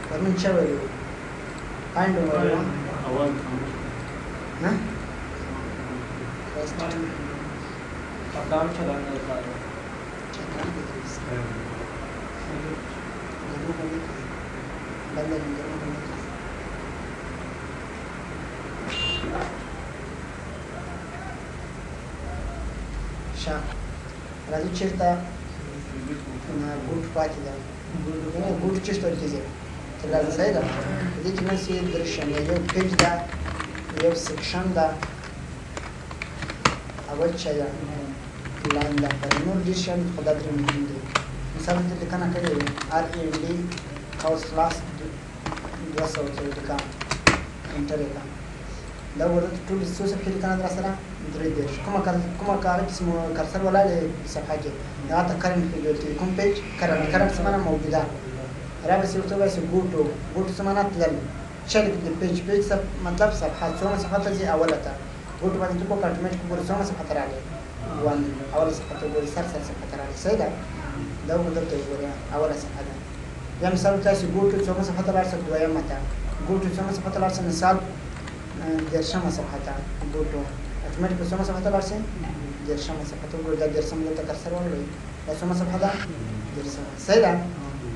پرون چه ویلو کاینډ ویلو اول نه پکار چلانا था شا راځي چیرته ګوټ پاتې ده ګوټ چیرته ورکیږي تر لازم ځای ده دې کې نسی درشم یو پیج ده یو سیکشن ده اول چا ده لاین ده پر نور ډیشن خدا درې مهم دي مثلا دې لیکنه کړې ار ای ډي هاوس کلاس 200 کې لیکه انټر لیکه دا ورته ټول څه څه کې لیکنه در سره درې دي کومه کار چې مو کرسر ولاله صفحه کې دا ته کرنٹ کې جوړتي کوم پیج کرنٹ سمانه موجوده را به څه ورته وایي ګوټو سمانه تل چل کې پیج مطلب صفحه څومره صفحه ته اوله ته ګوټو باندې کو کټمنټ کو څومره صفحه ته راغلي وان اول صفحه ته ګوري سر صفحه ته راغلي صحیح ده دا ورته ګوري اوله صفحه ده یا مثال تاسو ګوټو څومره صفحه ته راځي دویمه ته ګوټو څومره صفحه ته راځي مثال درشمه صفحه ته ګوټو اټمټ په څومره صفحه ته راځي درشمه صفحه ته ګوري دا درشمه ته کرسر ولري دا څومره صفحه ده درشمه صحیح ده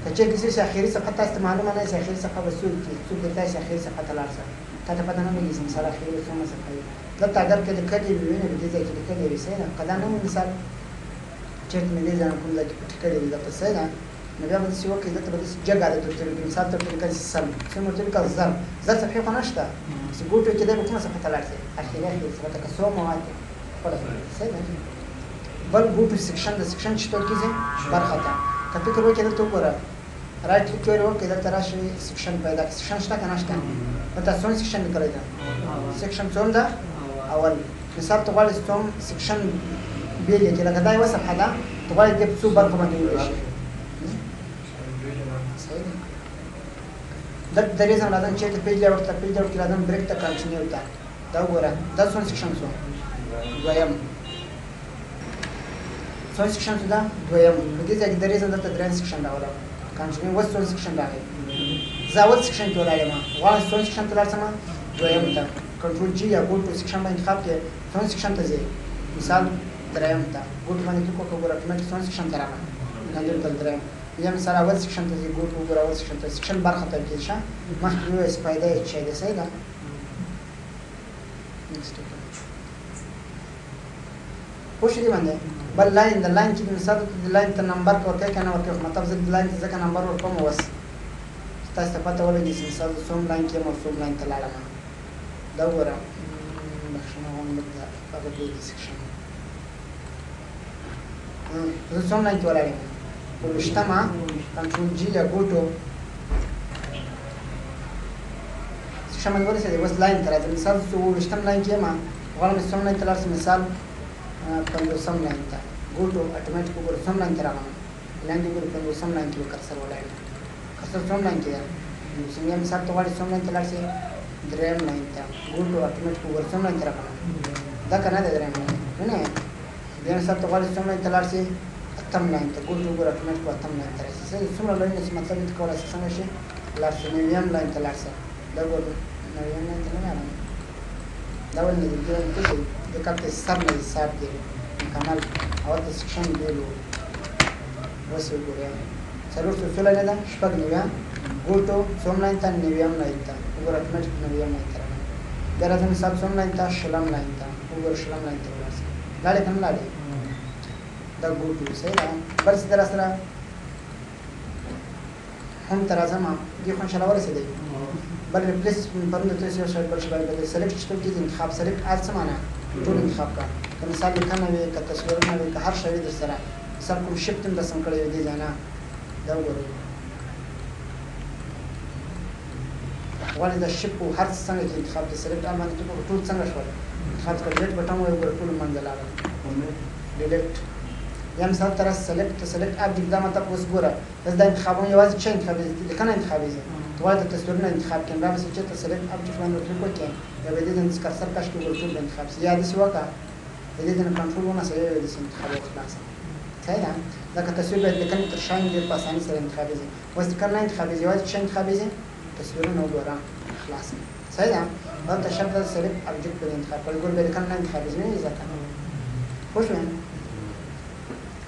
کچې کسی اخیری صفحه ته معلومه نه اخیری صفحه وسول کی څو د تاسو اخیری صفحه ته لاړ ته ته پته نه لګي مثال اخیری څومره صفحه ده اگر کله کدی ویني د دې ځای کې کدی وسه نه قدا نه مثال چیرته مې دې ځان کوم ځای کې پټ کړی دا څه ده نو بیا به څه وکړي دا ته به جګه ده تر مثال ته په کله سم څه مرته کله زر صفحه خو نشته چې ګوټو کې دا کومه صفحه ته لاړ اخیری صفحه ته څو مواد څه ده بل ګوټو سیکشن د سیکشن چې ټول کیږي برخه ته کله فکر وکړئ ته وګوره رائٹ کلیک کړئ او کله تراشي سیکشن پیدا سیکشن شته کنه شته مته څون سیکشن نکړی دا سیکشن څون ده اول مثال ته غواړئ څوم سیکشن بیل کې لکه دا یو صفحه ده ته غواړئ د څو برخو باندې ولیکئ د ریزن لازم چې پیج له ورته پیج له لازم بریک ته کنټینیو تا دا وګوره دا څون سیکشن څو دویم څون سیکشن ده دویم په دې ځای کې د ریزن د دریم سیکشن راوړل کنټینیو وس څون سیکشن راغی زاوت سیکشن کې ولاړم واه څون سیکشن ته لاړم دویم ته کنټرول جی یا ګوټ سیکشن باندې انتخاب کې څون سیکشن ته ځي مثال دریم ته ګوټ باندې کلیک وکړو اتوماتیک څون سیکشن ته راغی نظر تل دریم یا مثال اول سیکشن ته ځي ګوټ وګورئ اول سیکشن ته سیکشن برخه ته کې شه مخکې یو اسپایډر چې ده صحیح ده پوښتنه دی باندې بل لاین د لاین چې مثال د لاین ته نمبر ورکړي کنه ورکړي مطلب زه د لاین ځکه نمبر ورکوم وس تاسو ته پته ولګي چې مثال څوم لاین کې مو څوم لاین ته لاړم دا وګورم بخښنه هم د هغه د سیکشن زه څوم لاین کې ولاړم ولشتما کنټرول جی یا ګوټو سیکشن باندې ورسېږي وس لاین ته راځي مثال څو ولشتم لاین کې ما غواړم څوم لاین ته لاړم مثال پنځوسم لاین ته ګوټو اتوماتیک وګورئ څوم لاین ته راغلم لاندې وګورئ پنځوسم لاین کې کرسر ولاړ کرسر څوم لاین کې ده څنګه مثال ته غواړئ څوم لاین ته لاړ شئ دریم لاین ته ګوټو اتوماتیک وګورئ څوم لاین ته راغلم دا کنه ده دریم لاین نه بیا مثال ته غواړئ څوم لاین ته لاړ شئ اتم لاین ته ګوټو وګورئ اتوماتیک اتم لاین ته راشي څومره لاین چې مطلب دې کولای شي څنګه شي لاړ شئ نویم لاین ته لاړ شئ دا ګورئ نویم لاین ته نه راغلم دا ولې دې د کارت سر نه حساب دی کمال او د سیکشن دیلو وسو ګوریا څلور څه لاین ده شپږ نیویا ګوټو څوم لاین ته نیویم لاین ته وګوره اتوماتیک نیویم لاین ته دا راځي مثال څوم لاین ته شلم لاین ته وګوره شلم لاین ته ورسې لاړې کوم لاړې دا ګوټو صحیح ده بل څه در سره هم تر ازمه دې خو انشاء الله ورسېدې بل ریپلیس پرنده ته یو شای بل شای بل سلیکټ چې کې انتخاب سلیکټ ال څه معنا ټول انتخاب کا مثال لیکنه وي که تصویرونه وي که هر شی در سره مثال کوم شفت هم رسم کړی دی ځانه دا وګورئ ولې دا شپ او هر څنګه کې انتخاب د سلیکټ ال باندې ټول څنګه شول انتخاب کړل ډیلیټ بټن وي وګورئ ټول منځل راغلی ډیلیټ یا مثال تر سلیکټ اب دا مطلب اوس ګوره بس دا انتخابونه یوازې چې انتخاب لیکنه انتخابي توای د تصویرونه انتخاب کړم دا چې ته سلیکټ اب چې باندې کلیک وکړې یا به دې د کرسر کاش کې ورته انتخاب یا د سیوا کا دې د کنټرول ونه سره دې انتخاب خلاص صحیح ده ځکه تصویر باید لیکنې تر شا ډېر په اسانۍ سره انتخابېږي اوس لیکل نه انتخابېږي یوازې څه انتخابېږي تصویرونه وګوره خلاص صحیح ده دلته شرط ده سلیکټ ابجکټ پرې انتخاب کړل ګور بیا لیکل نه انتخابېږي نه ځکه پوه شوې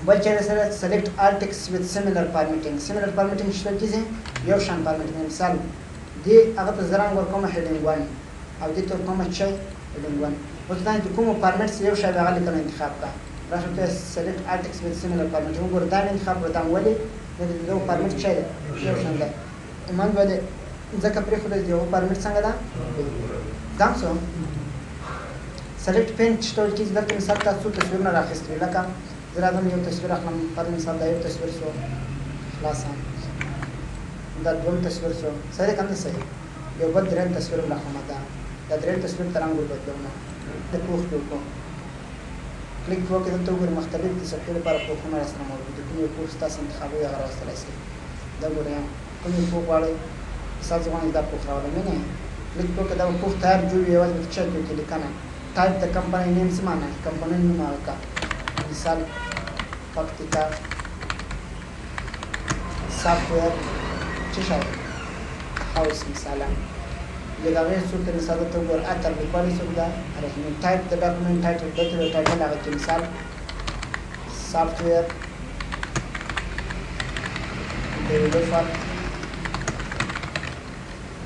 بل چې سره سلیکټ آل ټیکسټ وذ سیملر فارمیټینګ سیملر فارمیټینګ شته کیږي یو شان فارمیټینګ مثال دې هغه ته زرنګ ورکوم هډینګ 1 او دې ته کوم چې هډینګ 1 اوس دا چې کوم فارمیټ یو شای هغه لیکل انتخاب کا راشه ته سلیکټ آل ټیکسټ وذ سیملر فارمیټ وګور دا انتخاب ورته ولې دې یو فارمیټ چې یو شان ده ایمان باندې ځکه پرې خو دې یو فارمیټ څنګه ده دا څه سلیکټ پینټ شته کیږي دلته مثال تاسو تصویرونه راخستې لکه زه راځم یو تصویر اخلم پر مثال دا یو تصویر شو خلاصه دا دوم تصویر شو صحیح کنه صحیح یو بل درېم تصویر اخلم دا درېم تصویر ترنګ بدلوم د پوښ کو کلیک وکړئ دلته وګورئ مختلف د صفحې لپاره پوښتنه راسره موجود دي کوم پوښ تاسو انتخابوي هغه راوستلی شئ دا ګورئ کوم پوښ غواړئ مثال زه غواړم دا پوښ راولم نه کلیک وکړئ دا پوښ تیار جوړ وي یوازې په چک کې لیکنه ټایپ د کمپنۍ نیم څه معنی کمپنۍ نوم هغه مثال فکتیکا سافټویر چې شاید هاوس مثلا لږه غیر څوک ته مثال ته وګور اتر لیکوالی څوک ده رسمي ټایپ د ډاکومنټ ټایټل دلته د ټایټل هغه کې مثال سافټویر ډیولپر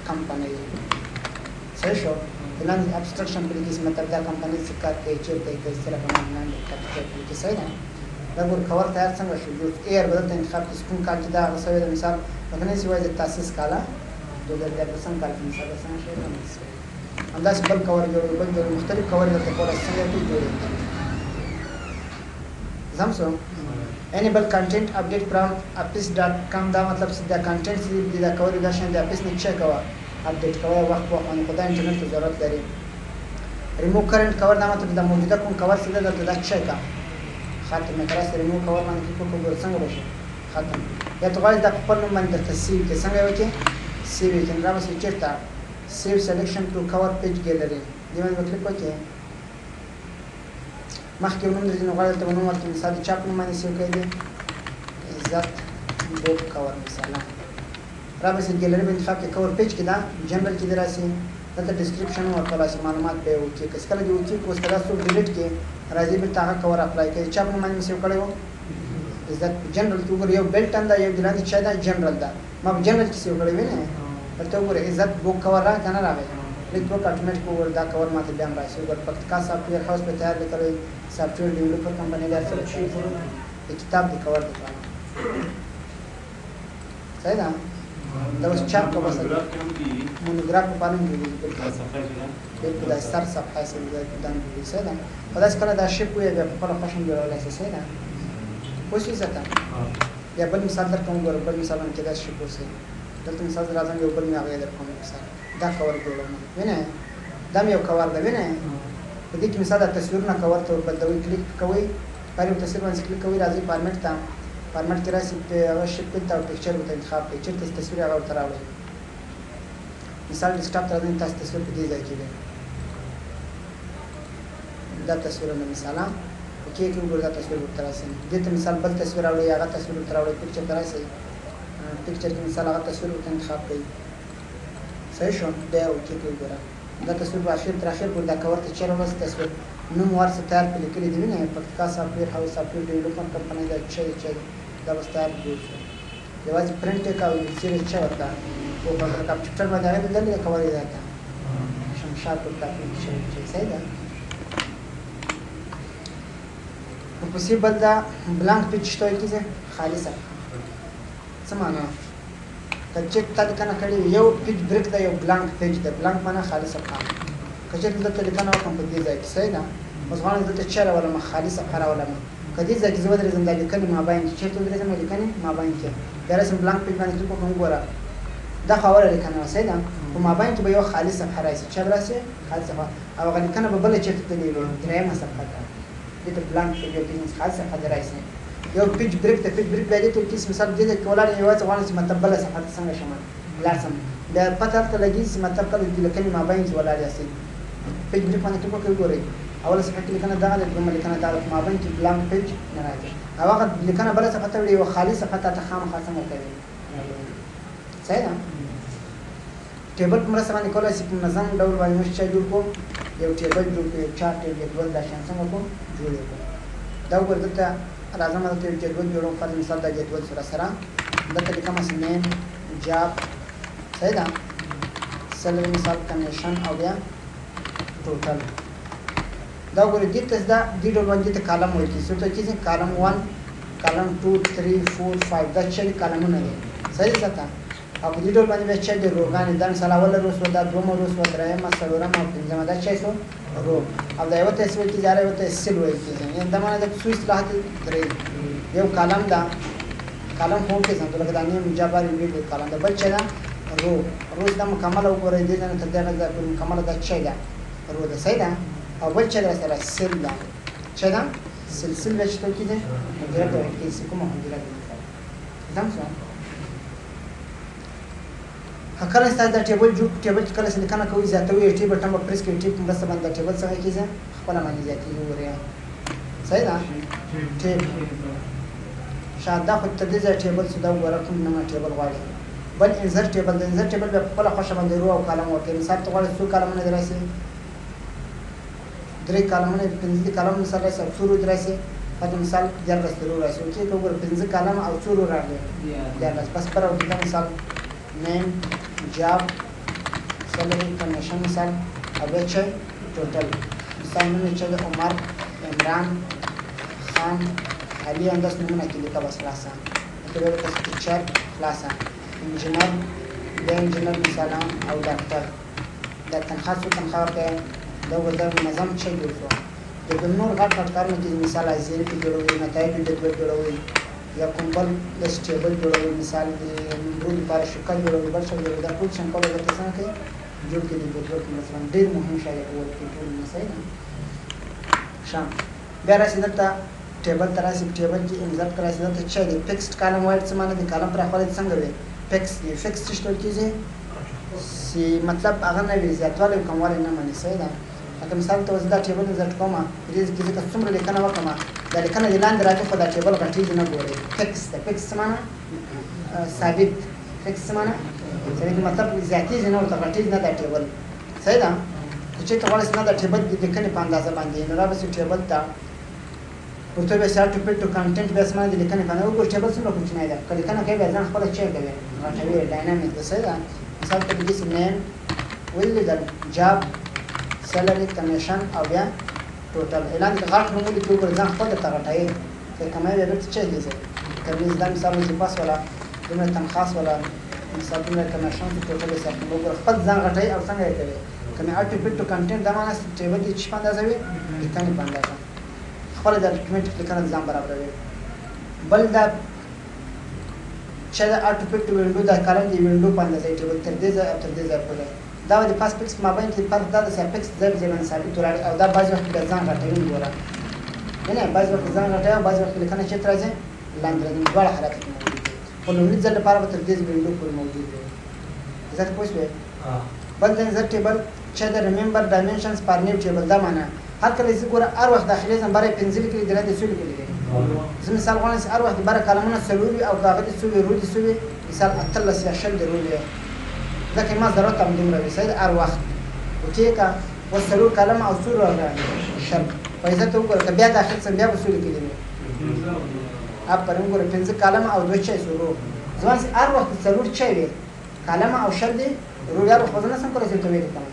کمپنۍ صحیح شو لاندې ابستراکشن په کې مطلب دا کمپنۍ څه کار کوي چیرته کوي سره کومه نه کاپیټل کې صحیح ده دا ګور کور تیار څنګه شو جو ایر بدلته انتخاب کې کوم کال کې دا غوښوي د مثال مکنه سی وایي د تاسیس کاله 2010 کال کې مثال څنګه شي انداز بل کور جوړ بل مختلف کور د کور څنګه کې جوړي زمسو enable content update from apis.com دا مطلب چې دا کنټینټ چې دا کور دا شان د اپس نه چک کوا اپډیټ کوي وخت په باندې خدای انټرنیټ ته ضرورت لري ریموو کرنٹ کور دا مطلب د موجوده کوم کور سره د چک ختم کراس ریموو کور باندې په کوم څنګه وشي ختم یا ته غواړې د خپل نوم باندې درته سیو کې څنګه وکړي سیو کې راو سې چیرته سیو سلیکشن ټو کور پیج ګیلری دی باندې کلیک وکړئ مخکې نوم درځي نو غواړئ ته نوم ورکړئ مثال چاپ نوم باندې سیو کړئ عزت بوب کور مثلا راو سې ګیلری باندې انتخاب کې کور پیج کې دا جنرال کې دراسي دلته ډسکرپشن او خلاص معلومات به وکړي کس کله دی وکړي کوس کله سو ډیلیټ کې راځي به تاغه کور اپلای کوي چاپ نوم باندې سیو کړو عزت جنرال تو ګور یو بیلټ انده یو دلانه چې دا جنرال دا ما جنرال کې سیو کړو نه ورته ګور عزت بوک کور را کنه راغی لیک وک اتومات کو ور دا کور ماته بیا راځي ګور پکت کا سافټویر هاوس په تیار لیکلې سافټویر ډیولپر کمپنی دا څه شي د کتاب د کور د صحیح ده دا اوس چاپ کوم څه مونوګراف په باندې دی بالکل دا ستار صفحه سره د دې څه ده په داس کله دا شی کوی د خپل فاشن جوړولای څه ده اوس یې ځکه یا بل مثال درکوم ګور بل مثال کې دا شی کوسه دلته مثال راځم یو بل نه غیر درکوم مثال دا کور جوړوم وینه دا یو کور دا وینه په دې کې مثال د تصویرونه کور ته بدلوي کلیک کوي پاره تصویر باندې کلیک کوي راځي فارمیټ ته فارمیټ کې راځي په شپ ته پکچر وته انتخاب کوي چې تصویر هغه ورته راوړي مثال ډیسکټاپ ته راځي تاسو تصویر په دې ځای کې دا تصویرونه مثلا کې ګور دا تصویر ورته راځي دې ته مثال بل تصویر راوړي هغه تصویر ورته راوړي پکچر ته راځي پکچر کې مثال هغه تصویر ورته انتخاب کوي صحیح شو دا او کې ګور دا تصویر په اخر تر اخر ګور دا کور ته چیرې وځي تصویر نوم ورسره تیار کړی کړی دی نه پکتیکا سافټویر هاوس سافټویر ډیولپر کمپنی دا چې دا وستار جوړ شو یوازې پرنټ کوي چې چې ورته او په کمپیوټر باندې هغه دلته کوي دا شمشاد په تاسو چې صحیح ده په سی بل دا بلانک پیج شته کیږي خالصه څه معنا کچې تل کنه کړي یو پیج بریک دا یو بلانک پیج دا بلانک معنا خالصه کچې دلته لیکنه کوم په دې ځای کې صحیح ده اوس غواړم دلته چیرې ولا ما خالصه خره ولا ما کدي ځای کې زو درځم دا لیکنه ما باندې چې ته درځم لیکنه ما باندې کې دا رسم بلانک پیج باندې کلیک کوم ګوره دا خبره لیکنه صحیح ده په ما باندې به یو خالصه خره شي چې راسي خالصه او غلیکنه به بل چې ته دی درېمه صفحه ده دې بلانک پیج یو دې خالصه خره راځي یو پیج بریک ته پیج بریک باندې ته کیس مثال دې کولای یو څه وانه چې مطلب بل صفحه څنګه شمال لازم دا پته ته لګي چې مطلب کله دې لیکنه ما باندې ولا راځي پیج بریک باندې ټکو کوي ګورئ اوله صفحه کې لیکنه دغه دومره لیکنه دغه په مابین کې بلانک پیج نه راځي او هغه لیکنه بل صفحه ته وړي او خالی صفحه ته خامخا سم کوي صحیح ده ټیبل په مرسته باندې کولای شي په منظم ډول باندې موږ چې جوړ کوو یو ټیبل جوړ کړو یو چارت یو جدول دا شان څنګه کوو جوړ کړو دا ورته راځم دا یو جدول جوړوم په مثال دا جدول سره دلته لیکم نیم جاب صحیح ده سیلری مثال کنیشن او بیا ټوټل دا ګورې دې ته دا دې ډول باندې ته کالم وایي چې څه ته چې کالم 1 کالم 2 3 4 5 دا چې کالمونه دي صحیح ده او په دې ډول باندې چې د روغاني د مثال اول روز ودا دوم روز ودا دریم څلورم او پنځم دا چې څو رو او دا یو ته څه چې دا یو ته سیل وایي چې دا معنی د څو اصطلاحات درې یو کالم دا کالم هو کې څنګه لکه دا نیم جاباري ویډیو کالم دا بل چې دا روز دا مکمل وګورئ دې نه تر دغه ځای پورې مکمل دا چې دا رو دا صحیح ده او بل چې دا سره سیل دا چې دا سلسله چې ته کې ده دا ته کې څه کومه هم درته دا څه هکله ستاسو د ټیبل کله چې لیکنه کوي زیاتوي ټیبل ټمبر پریس کوي ټیپ مرسته باندې ټیبل څنګه کیږي خپل باندې زیاتېږي وره صحیح ده ټیپ شاده خو ته دې ټیبل څه دا وره کوم نه ټیبل غواړي بل انزر ټیبل د انزر ټیبل په خپل خوښه باندې رو او کالم ورکړي مثال ته غواړي څو کالمونه دراسي درې کالمونه پنځه کالم مثال راځي څو رو دراسي په مثال جر رسرو راځي چې کوم پنځه کالم او څو رو راځي یا بس پر او د مثال name job salary commission مثال ابه چې ټوټل مثال نوم چې عمر عمران خان علي انداز نمونه کې لیکه بس خلاصه کله چې ټیچر خلاصه انجینر د انجینر مثال او ډاکټر د تنخواه ته دا وزر منظم چې جوړو د نور غټ کارونه کې مثال ازیر کې جوړوي نتایج د جوړوي یا کوم بل سټیبل جوړوي مثال د نمبر لپاره شکل جوړوي بل څه جوړوي دا ټول څنګه کولای شي څنګه جوړ کړي د جوړ مثلا ډېر مهم شی دی ټول مسایل شام بیا راځي دلته ټیبل تر راځي ټیبل کې انزرت راځي دلته چې د فکسډ کالم وایي څه معنی د کالم پر خپل څنګه وي فکس دی فکس څه کیږي سی مطلب هغه نه وی زیاتواله کومواله نه معنی صحیح ده لکه مثال ته وزدا ټیبل انزرت کومه دې کې څه څومره لیکنه وکړه دا لیکنه د لاندې راځي خو دا ټیبل غټیږي نه ګوري فکس ده فکس معنی ثابت فکس معنی ثابت مطلب زیاتیږي نه ورته غټیږي نه دا ټیبل صحیح ده چې ته غواړې نه دا ټیبل د لیکنې په اندازه باندې نو راځي ټیبل ته ورته به سره ټو پټ کنټنټ به اسمه د لیکنې باندې وګورئ ټیبل څنګه کوچنی ده کله لیکنه کوي ځان خپل چیک کوي غټوي ډاینامیک ده صحیح ده مثال ته دې نیم ویل د جاب سیلری کمیشن او بیا ټوټل اعلان کې غټ نومونه کې وګورئ ځان خپل ته غټای چې کمای به څه چي دي کله دا مثال چې پاس ولا دغه تنخواست ولا مثال د کمیشن ته ټوټل حساب وګورئ خپل ځان غټای او څنګه کوي کله اټ پټ کنټنټ دا معنی ټیبل کې چې پاندازه وي لیکنې پاندازه خپل د ډاکومنت لیکنه ځان برابروي بل دا چې دا اټ پټ وینډو دا کارن دی وینډو پاندازه ټیبل تر دې ځای پورې دا د پاس پکس مابین کې فرق دا د سپکس ځای ځای ثابت ولري او دا بعض وخت د ځان غټوي ګوره نه بعض وخت ځان غټوي او بعض وخت لیکنه چې ترځي لاندې دواړه حالات موجود دي په لومړي ځل لپاره تر دې وینډو پورې موجود دي ځکه پوښتنه بل د انزر ټیبل چې د ریممبر ډایمنشنز پر نیو ټیبل دا معنی هر کله چې ګوره هر وخت داخلي زمبره پنځل کې درته سولې کې زه مثال غواړم چې هر وخت بره کلمونه سلوري او داغه دي سولې رودي سولې مثال اتلس یا شل رودي ځکه ما ضرورت هم دومره وي صحیح هر وخت اوکې کا وسلور کلمه او سور شل پیسې ته وګوره بیا داخل څنګه بیا وسولې کې دي اپ پر وګوره پنځه کلمه او دوه چي سورو ځوان هر وخت سلور چي وي کلمه او شل دي رویا خو ځنه څنګه کولای شي ته ویل کوم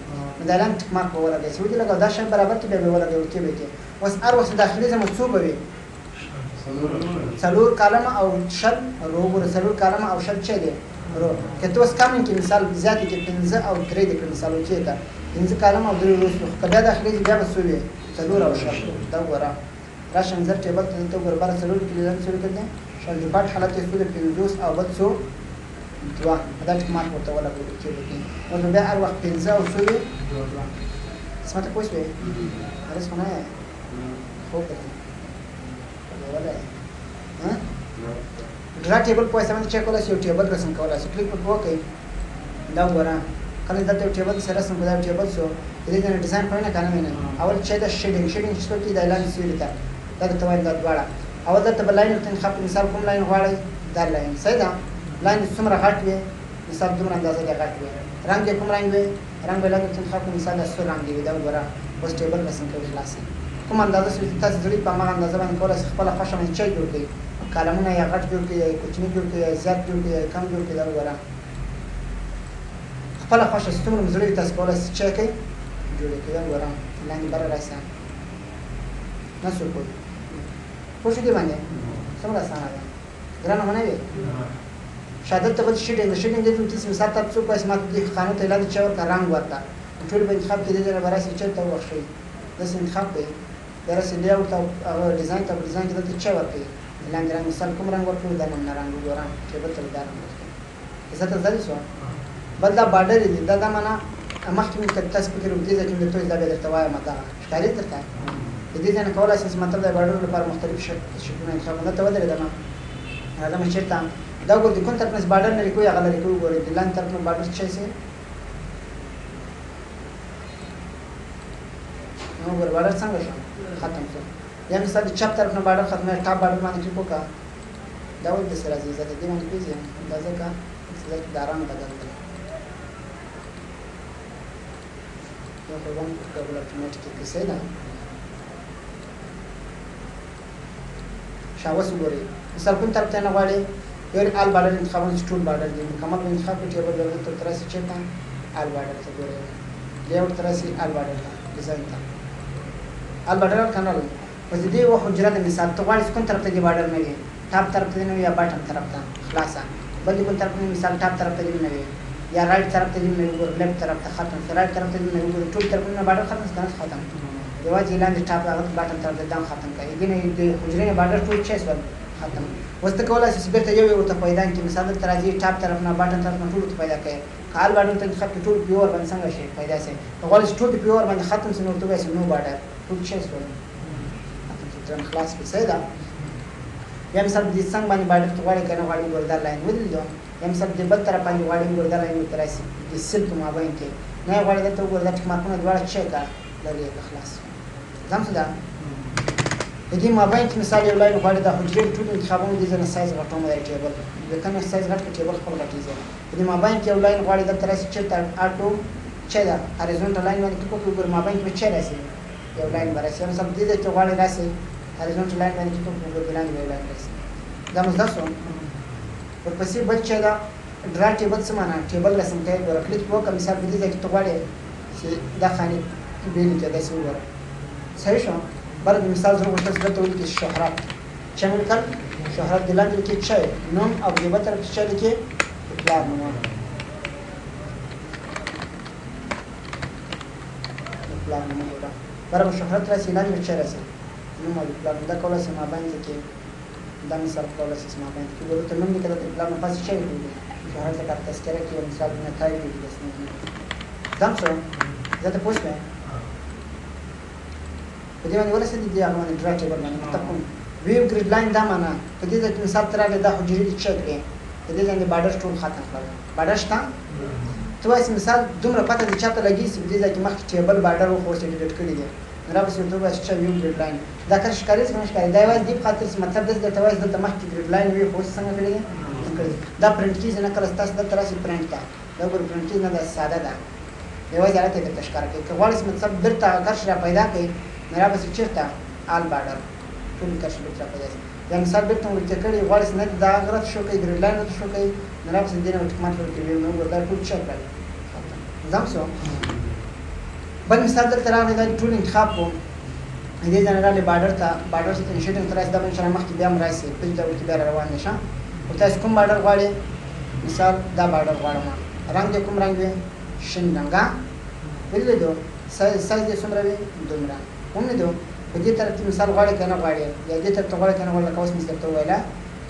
دا لاند ټک مارک ولا دی سوي لګا دا شی برابر کې به ولا دی ورته به کې اوس هر وخت داخلي زمو څو به سلور کلمه او شل روغور سلور کلمه او شل چي دي رو کته اوس کامن کې مثال زیات کې 15 او 3 د مثال کې دا 15 کلمه او 3 روز کله داخلي بیا به سوي سلور او شل دا ګوره راشن زر ټیبل ته ګوره بار سلور کې لږ سوي کړي شل د پټ حالت کې سوي 15 او بل څو دوا دا ټک مارک ورته ولا کې او بیا هر وخت 15 او سوي سمته پوښتنه هرڅ نه خو ته ولا ها ډرا ټیبل په سمته چیک ولا شي ټیبل رسم کولا شي کلیک په وکي دا وره کله دا ته ټیبل سره سم دا ټیبل سو دې نه ډیزاین کړنه کنه نه اول چې دا شیډینګ چې څه کې د اعلان سیوري ته دا ته وایي دا دواړه اول دا ته بلاین ته خپ مثال کوم لاین غواړي دا لاین سیدا لاین څومره غټ وي مثال دومره اندازه دی غټ وي رنگ کوم رنگ وي رنگ بل ته خپ مثال د سور رنگ دی دا وګوره اوس ټیبل رسم کوي خلاص کوم اندازه چې تاسو ځړي په ما اندازه باندې کولای شئ خپل خوښه باندې چي جوړ کړئ کالمونه یا غټ جوړ کړئ یا کوچنی جوړ کړئ یا زیات جوړ کړئ یا کم جوړ کړئ دا وګوره خپل خوښه ستومره مزړي تاسو کولای شئ چي کوي جوړ کړئ دا وګوره لاندې بره راځي نه څه کوي پوښتنه دی باندې څومره اسانه ده ګرانه نه وي شاده ته بل شیډینګ د دې مثال تاسو په اسمت دي قانون ته اعلان چور کا رنگ ورته ټول به انتخاب کې دې نه براسي چې ته وښي د انتخاب کې درسه لیاو ته ډیزاین ته ډیزاین کې ته چا ورته لاندې رنگ مثال کوم رنگ ورکړو دا نه رنگ وګورم چې به تل دا رنگ ورته زه ته ځل شو بل دا بارډر دی دا معنا مخکې من کته تاسو فکر وکړئ چې د توې دا به درته وایم دا ښکاري درته دې ځنه کولای شي مطلب د بارډر لپاره مختلف شکلونه انتخاب نه ته ودرې دمه هغه مې چیرته دا ګور د کوم طرف نه بارډر نه کوي هغه لري کوي ګورې د لاندې طرف نه بارډر چي سي نو ګور بارډر څنګه شو ختم شو یا مثال د چپ طرف نه بارډر ختمه ټاپ بارډر باندې کلیک وکړه دا ول د سره عزیزه د دې باندې پیږي دا ځکه چې داران بدل دي یو په باندې کابل اتوماتیک کې څه ده شاوس وګورئ مثال کوم طرف ته نه غواړي یو آل بارډر انتخابونه ټول بارډر دي مکمل انتخاب کې ټیبل ورته تر ترسي چیرته آل بارډر ته ګورئ لیاوټ ترسي آل بارډر ته ډیزاین ته آل بارډر کانال په دې و حجره د مثال ته غواړي کوم طرف ته دی بارډر نه وي ټاپ طرف ته نه وي یا باټم طرف ته خلاصه بل کوم طرف ته مثال ټاپ طرف ته نه وي یا رائټ طرف ته نه وي لیفټ طرف ته ختم رائټ طرف ته نه وي ټول طرفونه بارډر ختم یواځې لاندې ټاپ هغه باټم طرف ته دام ختم کوي دغه د حجره بارډر ټول چیس ول ختم وسته کولای شي بیرته یو ورته پیدا کی مثال تر راځي ټاپ طرف نه باټم طرف نه ټول پیدا کوي کال باټم ته خط ټول پیور باندې څنګه شي پیدا شي غواړي ټول پیور باندې ختم سي نو ته وایي نو باټر ټول چیس ول ختم خلاص په سیدا یا مثال د څنګه باندې باټر ته غواړي کنه غواړي ګردار لاین ودل دو یا مثال د بل طرف باندې غواړي ګردار لاین تر راشي د سلک ما باندې کې نه غواړي ته ګردار ټک مارکونه دواړه چیک لري خلاص زم څه ده د دې مابین کې مثال یو لاین غواړي د حجرې ټول انتخابونه دي ځنه سایز غټوم دی ټیبل د کنه سایز غټ ټیبل خپل غټیږي د دې مابین کې یو لاین غواړي د تر څه چې اټو چې دا هریزونټل لاین باندې کې کوم ګور مابین کې چې راسي یو لاین برسي مثلا د دې چې غواړي راسي هریزونټل لاین باندې کې کوم ګور لاین راسي دا مزدا سو ورپسې بل چې دا ډرا ټیبل څه معنا ټیبل رسم کوي ور کلیک وکړه مثال د دې چې غواړي چې دا خاني بیل کې د څه وره صحیح شو برد مثال ضرور وشتز ده تقول لك الشهرات شامل كان شهرات دلان اللي كي تشاي نوم او جيبتر تشاي اللي كي اطلاع نوم اطلاع نوم ده برد الشهرات راسي لان تشاي راسي نوم او اطلاع ده كولا سما باين زكي ده مثال كولا سما باين كي بقولوا تنوم دي كده اطلاع نفاس تشاي شهرات كده تذكره كي مثال نتائج دي بس دم سو ذات پوسټ په دې باندې ولسه دي هغه باندې ډرا ټیبل باندې تکون ویو ګریډ لاین دا معنا په دې چې مثال ترغه د حجرې د چک دی په دې باندې بارډر ټول ختم کړل بارډر شته ته وایي مثال دومره پته دي چاته لګي چې دې چې مخ ټیبل بارډر وو خو ډیټ کړی دی نه راځي ته وایي چې ویو ګریډ لاین دا کار ښکاري څنګه ښکاري دا وایي دې خاطر چې مطلب د توایي د مخ ګریډ لاین وی خو څنګه کړی دا پرنٹ کیږي نه کله تاسو د تراسي پرنٹ تا دا ګور پرنٹ کیږي نه دا ساده ده دی وایي راته د تشکار کوي که غواړئ مطلب درته کار شرا پیدا کوي نه راځي چیرته آل بارډر ټول کار شي درته پیدا شي یا مثال درته ورته کړی غواړئ نه دا غلط شو کوي ګریډ لاین شو کوي نه راځي دینه ټکمات ورکوي نو ورته ټول چک راځي ځم سو بل مثال درته راغلی دا ټول انتخاب کوم دې جنرال بارډر ته بارډر څخه شیډینګ تر دا باندې مخکې بیا مراسي په دې ډول کې بیا روان نشه او تاسو کوم بارډر غواړئ مثال دا بارډر غواړم رنگ کوم رنگ وي شین رنگا ولې دو سایز دې څومره وي دومره هم دو په دې طرف مثال غواړئ کنه غواړئ یا دې طرف غواړئ کنه ولا کوس مثال ته ویلا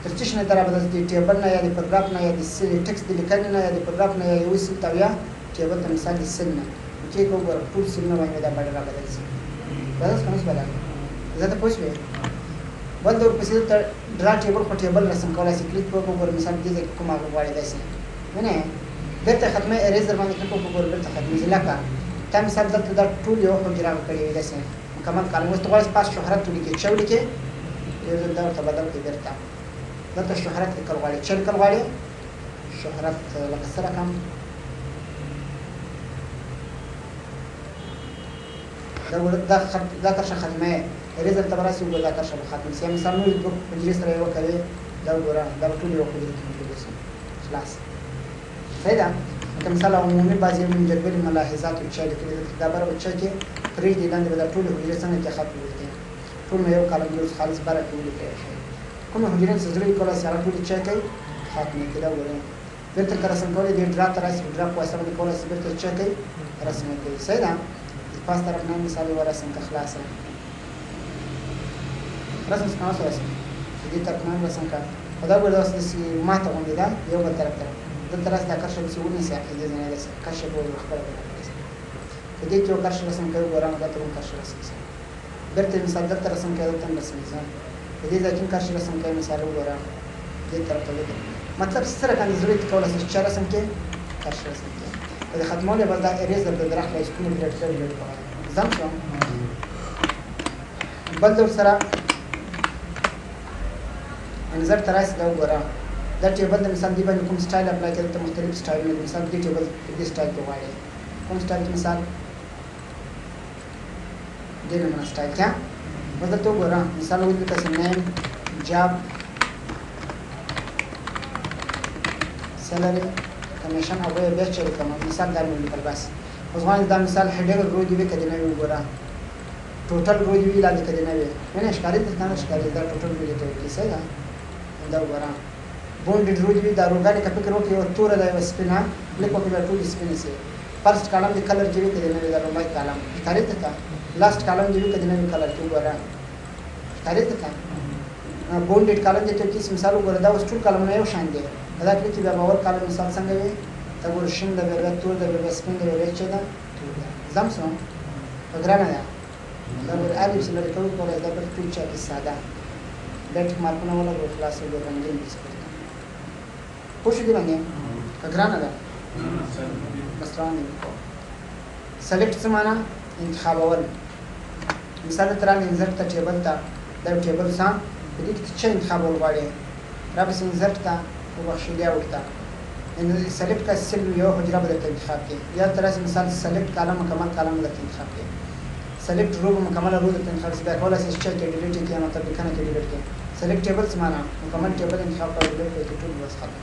تر څه نه تر بدل دې ټیبل نه یا د پاراګراف نه یا د ټیکست د لیکل نه یا د پاراګراف نه یا یو څه تاویا ټیبل ته مثال د سن نه چې کوم ټول سن نه باندې دا بارډر بدل شي دا څه څه بدل زه ته پوښتنه بل دور پسې ته ډرا ټیبل په ټیبل رسم کولای شي کلیک وکړو مثال دې کومه غواړئ داسې نه بیرته ختمه اریزر باندې کلیک وکړو بیرته ختمېږي لکه تا مثال دلته دا ټول یو حجره کړې وي داسې مکمل کالم اوس ته غواړې پاس شهرت ولیکې چې ولیکې یو ځل دا ورته بدل کړې بیرته دلته شهرت لیکل غواړې چې لیکل غواړې شهرت لکه څه رقم دا کرښه ختمه اریزر ته به راسي وګوره دا کرښه به ختمه شي مثال نورې دوه حجرې سره یې وکوې دا وګوره دا به ټول یو حجرې کې موجود شي خلاص صحیح ده لکه مثال عمومي بعضې جدول ملاحظات چا لیکلي دا بره به چا کې پرېږدي لاندې به دا ټولې حجرې څنګه کې خط ولیکئ ټول نو یو کالم یو خالص بره کې ولیکئ کومه حجرې چې زړه یې کولی شي هغه ټولې چا کوي ختمې کړي دا وګورئ بیرته که رسم کولی دې ډرا ته راسي ډرا په واسطه باندې کولی شي بیرته چا کوي رسم یې کوي صحیح ده پاس طرف نه مثال ورسم که خلاصه رسم څنګه وسو دې طرف نه رسم کا خدا ګور اوس دې ما ته غونډه ده یو بل طرف ته دلته راځه دا کرښه چې ونی سي دې نه ده کرښه په خپل دې کې یو کرښه رسم کوي ګورم دا ته کرښه رسم بیرته مثال دلته رسم کوي دلته رسم ځان دې ځکه کرښه رسم کوي مثال وګورم دې طرف ته مطلب سره کني ضرورت کوله چې رسم کې کرښه رسم کې د ختمولو به دا اریزر د درخت له سکون پلیټ سره لیډ کوي ځم شو بل ډول سره انزر تراس دا وګوره دا ټیبل د مثال دی باندې کوم سټایل اپلای کړئ ته مختلف سټایلونه مثال دې ټیبل دې سټایل ته وایي کوم سټایل مثال دې نه سټایل کیا مطلب ته وګوره مثال وګورئ تاسو نیم جاب سالري کمیشن او بیا چې کوم مثال دا مې لیکل بس اوس غواړم دا مثال هډر رو دی کده نه وګورم ټوټل رو دی لاندې کده نه وي نه ښکاري ته نه ښکاري دا ټوټل رو دی ته کیسه ده دا وګورم بونډډ رو دی دا روګانې کپی کړو کې او تور دا سپینا لیکو کې ټول سپینې سي فرست کالم د کلر کې کده نه دا لومړی کالم ښکاري ته لاست کالم دی کده نه کلر کې وګورم ښکاري ته بونډډ کالم دې ته کیسه مثال وګورم دا اوس ټول کالم نه یو شان دي دا کله چې بیا باور کالم مثال څنګه وي دا ګور شین د بیا تور د بیا سپین د بیا چې دا زم سم وګرانه ده دا ور الف سره ټول کولای دا په ټول چا کې ساده بیت مارکونه ولا ګور خلاص د رنگین دي پوښتنه دی باندې وګرانه ده مثلا سلیکټ څه معنا انتخابول مثال تر انزر ته ټیبل ته دا ټیبل سم دې کې چې انتخابول غواړي را به انزر ته وبخښلیا ورته ان سلیکټ کا سیل یو حجره به انتخاب کې یا تر مثال سلیکټ کالم مکمل کالم به انتخاب کې سلیکټ رو مکمل رو د انتخاب څخه کولای شي چې ډیلیټ کې مطلب کنه کې ډیلیټ کې سلیکټ ټیبل سمانا مکمل ټیبل انتخاب کول ډیلیټ کې ټول بس ختم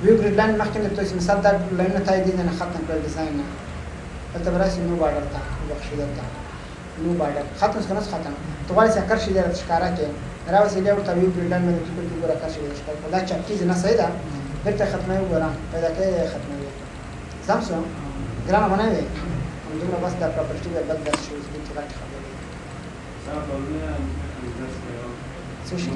ویو گریډ لاین مخکې ته مثال دا لاین ته دی نه ختم کړل ډیزاین نه ته براسي نو بارډر تا وبخښل تا نو بارډر ختم څنګه ختم تو غواړې چې کار شي د ښکارا کې راوځي له ورته ویو گریډ لاین باندې ټول ټول کار شي د ښکارا دا چې نه صحیح ده بیرته ختمه وګورم پیدا کې ختمه وي زم سو ګرام باندې وي همدومره بس دا پراپرټي به بل داس شي د ټیکټ خبرې صاحب ولونه څه شي